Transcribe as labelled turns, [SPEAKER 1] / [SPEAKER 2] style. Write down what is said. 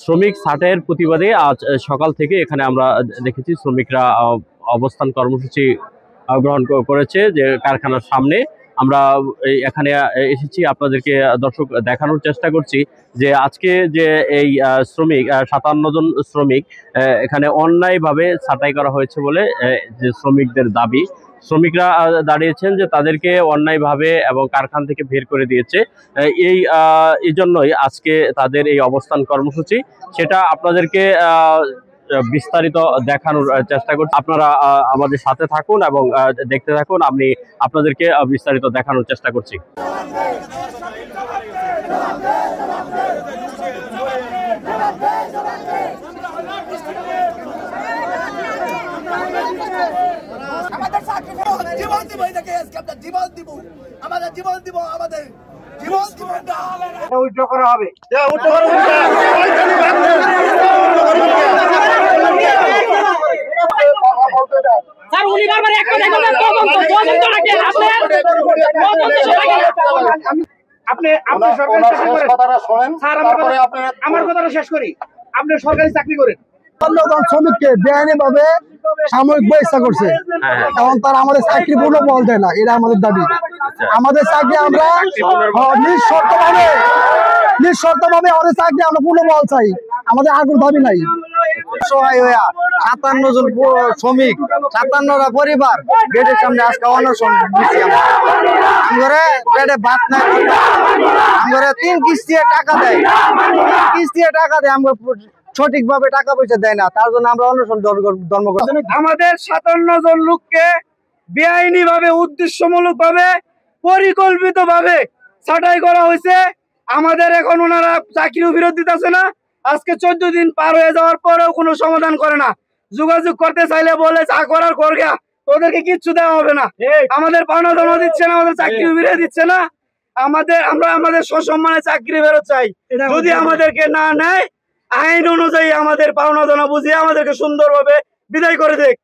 [SPEAKER 1] শ্রমিক ছাঁটাইয়ের প্রতিবাদে আজ সকাল থেকে এখানে আমরা দেখেছি শ্রমিকরা অবস্থান কর্মসূচি গ্রহণ করেছে যে কারখানার সামনে। আমরা এখানে এসেছি আপনাদেরকে দর্শক দেখানোর চেষ্টা করছি যে আজকে যে এই শ্রমিক 57 জন শ্রমিক এখানে অন্যায়ভাবে ছাঁটাই করা হয়েছে বলে যে শ্রমিকদের দাবি। শ্রমিকরা দাঁড়িয়েছেন যে তাদেরকে অন্যায়ভাবে এবং কারখানা থেকে বের করে দিয়েছে। এই জন্যই আজকে তাদের এই অবস্থান কর্মসূচি, সেটা আপনাদেরকে বিস্তারিত দেখানোর চেষ্টা করছি। আপনারা আমাদের সাথে থাকুন এবং দেখতে থাকুন, আমি আপনাদেরকে বিস্তারিত দেখানোর চেষ্টা করছি।
[SPEAKER 2] আমার কথাটা শেষ করি। আপনি সরকারি চাকরি করেন,
[SPEAKER 3] শ্রমিককে বেআইনি ভাবে সাময়িক বহিষ্কার করছে এবং তারা আমাদের চাকরি পূর্ণ বল দেয় না। এটা আমাদের দাবি। আমাদের চাকরি আমরা নিঃশর্তভাবে আমাদের চাকরি আমরা পূর্ণ বল চাই। আমাদের আর কোনো দাবি নাই।
[SPEAKER 4] 57 জন শ্রমিক, 57টা পরিবার গেটের সামনে আজকে অনশন দিচ্ছি। আমরা পেটে ভাত নাই, আমরা 3 কিস্তি টাকা দেয়, আমরা সঠিকভাবে টাকা পয়সা দেয় না, তার জন্য আমরা অনশন ধর্ম করি।
[SPEAKER 2] আমাদের 57 জন লোককে বেআইনি ভাবে, উদ্দেশ্যমূলক ভাবে, পরিকল্পিত ভাবে ছাঁটাই করা হয়েছে। আমাদের এখন ওনারা চাকরিও ফেরত দিতেছে না। আজকে 14 দিন পার হয়ে যাওয়ার পরেও কোনো সমাধান করে না। যোগাযোগ করতে চাইলে বলে চা করার করগা, ওদেরকে কিচ্ছু দেওয়া হবে না। আমাদের পাওনা জমা দিচ্ছে না, আমাদের চাকরিও ফিরিয়ে দিচ্ছে না। আমরা আমাদের সসম্মানে চাকরি ফেরত চাই। যদি আমাদেরকে না নেয়, আইন অনুযায়ী আমাদের পাওনা জমা বুঝিয়ে আমাদেরকে সুন্দরভাবে বিদায় করে দেয়।